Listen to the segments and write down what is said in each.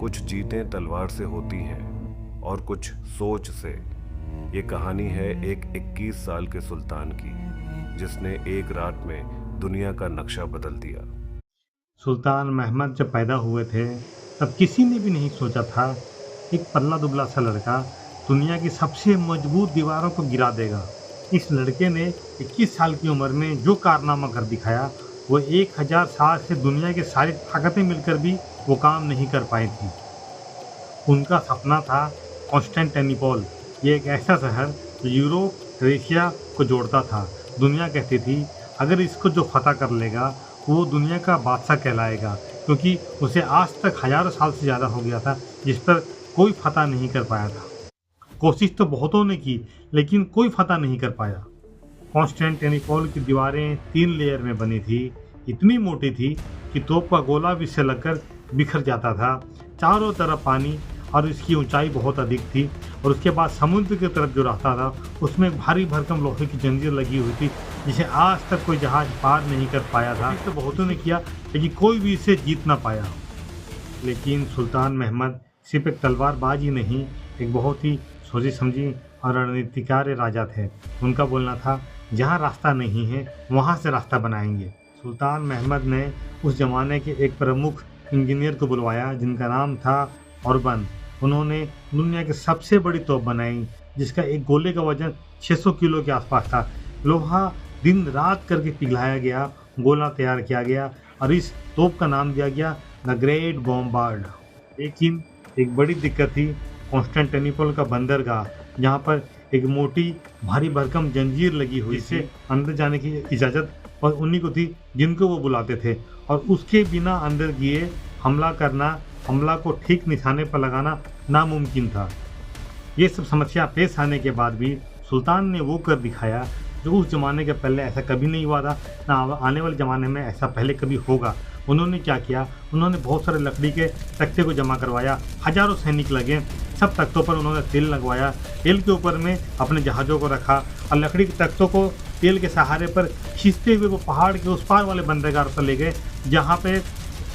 कुछ जीतें तलवार से होती हैं और कुछ सोच से। ये कहानी है एक 21 साल के सुल्तान की, जिसने एक रात में दुनिया का नक्शा बदल दिया। सुल्तान महमद जब पैदा हुए थे तब किसी ने भी नहीं सोचा था एक पतला दुबला सा लड़का दुनिया की सबसे मजबूत दीवारों को गिरा देगा। इस लड़के ने 21 साल की उम्र में जो कारनामा कर दिखाया वो 1000 साल से दुनिया की सारी ताकतें मिलकर भी वो काम नहीं कर पाई थी। उनका सपना था कॉन्स्टेंटिनोपल, ये एक ऐसा शहर जो यूरोप एशिया को जोड़ता था। दुनिया कहती थी अगर इसको जो फतह कर लेगा वो दुनिया का बादशाह कहलाएगा, क्योंकि उसे आज तक हजारों साल से ज़्यादा हो गया था जिस पर कोई फतह नहीं कर पाया था। कोशिश तो बहुतों ने की लेकिन कोई फतह नहीं कर पाया। कॉन्स्टेंटिनोपल की दीवारें 3 लेयर में बनी थी, इतनी मोटी थी कि तोप का गोला भी इससे लगकर बिखर जाता था। चारों तरफ पानी और इसकी ऊंचाई बहुत अधिक थी और उसके बाद समुद्र की तरफ जो रास्ता था उसमें भारी भरकम लोहे की जंजीर लगी हुई थी जिसे आज तक कोई जहाज पार नहीं कर पाया था। तो बहुतों ने किया लेकिन कोई भी इसे जीत ना पाया। लेकिन सुल्तान महमद सिर्फ एक तलवारबाज ही नहीं, एक बहुत ही सोची समझी और रणनीतिकार राजा थे। उनका बोलना था जहाँ रास्ता नहीं है वहाँ से रास्ता बनाएंगे। सुल्तान महमद ने उस जमाने के एक प्रमुख इंजीनियर को बुलवाया जिनका नाम था औरबन। उन्होंने दुनिया की सबसे बड़ी तोप बनाई जिसका एक गोले का वजन 600 किलो के आसपास था। लोहा दिन रात करके पिघलाया गया, गोला तैयार किया गया और इस तोप का नाम दिया गया द ग्रेट बॉम्बार्ड। लेकिन एक बड़ी दिक्कत थी कॉन्स्टेंटिनोपल का बंदरगाह, जहाँ पर एक मोटी भारी भरकम जंजीर लगी हुई से अंदर जाने की इजाज़त और उन्हीं को थी जिनको वो बुलाते थे, और उसके बिना अंदर गए हमला को ठीक निशाने पर लगाना नामुमकिन था। ये सब समस्या पेश आने के बाद भी सुल्तान ने वो कर दिखाया जो उस ज़माने के पहले ऐसा कभी नहीं हुआ था, ना आने वाले ज़माने में ऐसा पहले कभी होगा। उन्होंने क्या किया, उन्होंने बहुत सारे लकड़ी के तख्ते को जमा करवाया, हजारों सैनिक लगे, सब तख्तों पर उन्होंने तेल लगवाया, तेल के ऊपर में अपने जहाज़ों को रखा और लकड़ी के तख्तों को तेल के सहारे पर खींचते हुए वो पहाड़ के उस पार वाले बंदरगाह पर ले गए जहाँ पे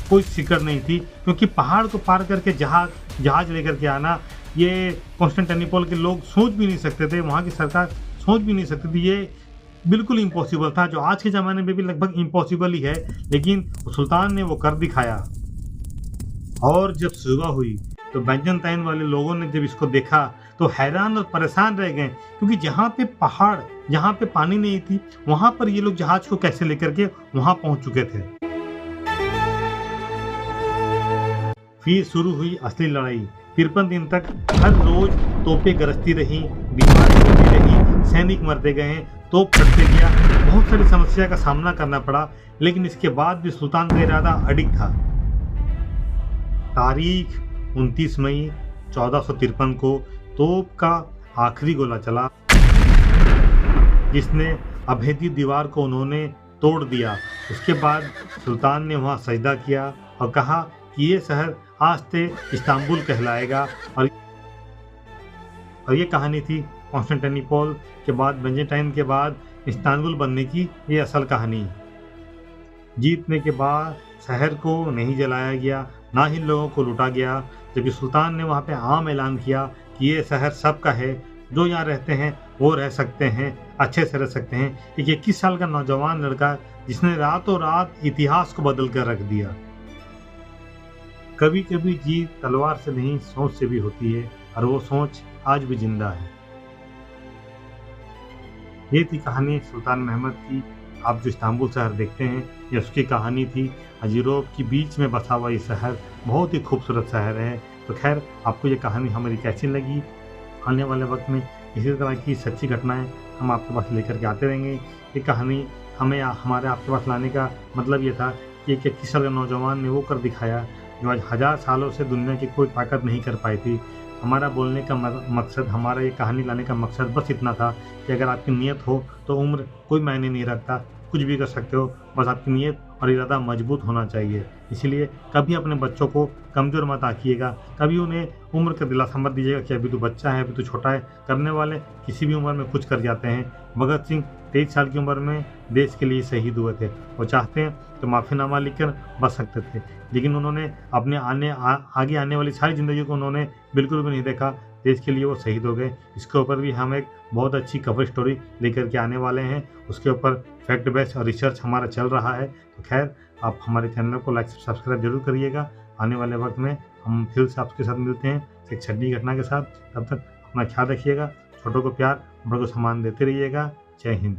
कोई सिकड़ नहीं थी, क्योंकि पहाड़ को पार करके जहाज लेकर के आना ये कॉन्स्टेंटिनोपल के लोग सोच भी नहीं सकते थे, वहाँ की सरकार सोच भी नहीं सकती थी। ये बिल्कुल इम्पॉसिबल था, जो आज के ज़माने में भी लगभग इम्पॉसिबल ही है, लेकिन सुल्तान ने वो कर दिखाया। और जब सुबह हुई तो बैजंताइन वाले लोगों ने जब इसको देखा तो हैरान और परेशान रह गए, क्योंकि जहाँ पे पानी नहीं थी वहाँ पर ये लोग जहाज को कैसे लेकर के वहाँ पहुँच चुके थे। फिर शुरू हुई असली लड़ाई। 53 दिन तक हर रोज तोपें गरजती रही, दीवारें गिरती रही, सैनिक मरते गए, तोप फटते गया, बहुत सारी समस्या का सामना करना पड़ा, लेकिन इसके बाद भी सुल्तान का इरादा अडिग था। तारीख 29 मई 1453 को तोप का आखिरी गोला चला जिसने अभेदी दीवार को उन्होंने तोड़ दिया। उसके बाद सुल्तान ने वहाँ सजदा किया और कहा कि ये शहर आज से इस्तांबुल कहलाएगा। और ये कहानी थी कॉन्स्टेंटिनोपल के बाद, बैजेंटाइन के बाद इस्तांबुल बनने की ये असल कहानी। जीतने के बाद शहर को नहीं जलाया गया, ना ही लोगों को लूटा गया, जबकि सुल्तान ने वहाँ पे आम ऐलान किया कि ये शहर सबका है, जो यहाँ रहते हैं वो रह सकते हैं, अच्छे से रह सकते हैं। एक 21 साल का नौजवान लड़का जिसने रातों रात इतिहास को बदल कर रख दिया। कभी कभी जीत तलवार से नहीं सोच से भी होती है, और वो सोच आज भी जिंदा है। ये थी कहानी सुल्तान महमद की। आप जो इस्तांबुल शहर देखते हैं ये उसकी कहानी थी। यूरोप के बीच में बसा हुआ ये शहर बहुत ही खूबसूरत शहर है। तो खैर, आपको ये कहानी हमारी कैसी लगी? आने वाले वक्त में इसी तरह की सच्ची घटनाएं हम आपके पास लेकर के आते रहेंगे। ये कहानी हमें हमारे आपके पास लाने का मतलब ये था कि एक 21 साल का नौजवान ने वो कर दिखाया जो आज 1000 सालों से दुनिया की कोई ताकत नहीं कर पाई थी। हमारा बोलने का मकसद, हमारा ये कहानी लाने का मकसद बस इतना था कि अगर आपकी नीयत हो तो उम्र कोई मायने नहीं रखता, कुछ भी कर सकते हो, बस आपकी नीयत और इरादा मजबूत होना चाहिए। इसलिए कभी अपने बच्चों को कमज़ोर मत आंकिएगा, कभी उन्हें उम्र का दिलासा मत दीजिएगा कि अभी तो बच्चा है, अभी तो छोटा है। करने वाले किसी भी उम्र में कुछ कर जाते हैं। भगत सिंह 23 साल की उम्र में देश के लिए शहीद हुए थे। वो चाहते तो माफ़ीनामा लिखकर बच सकते थे, लेकिन उन्होंने अपने आगे आने वाली सारी ज़िंदगी को उन्होंने बिल्कुल भी नहीं देखा। देश के लिए वो शहीद हो गए। इसके ऊपर भी हम एक बहुत अच्छी कवर स्टोरी लेकर के आने वाले हैं। उसके ऊपर फैक्ट बेस्ड और रिसर्च हमारा चल रहा है। तो खैर, आप हमारे चैनल को लाइक सब्सक्राइब जरूर करिएगा। आने वाले वक्त में हम फिर से आपके साथ मिलते हैं एक छठी घटना के साथ। तब तक अपना ख्याल रखिएगा। छोटों को प्यार, बड़ों को सम्मान देते रहिएगा। जय हिंद।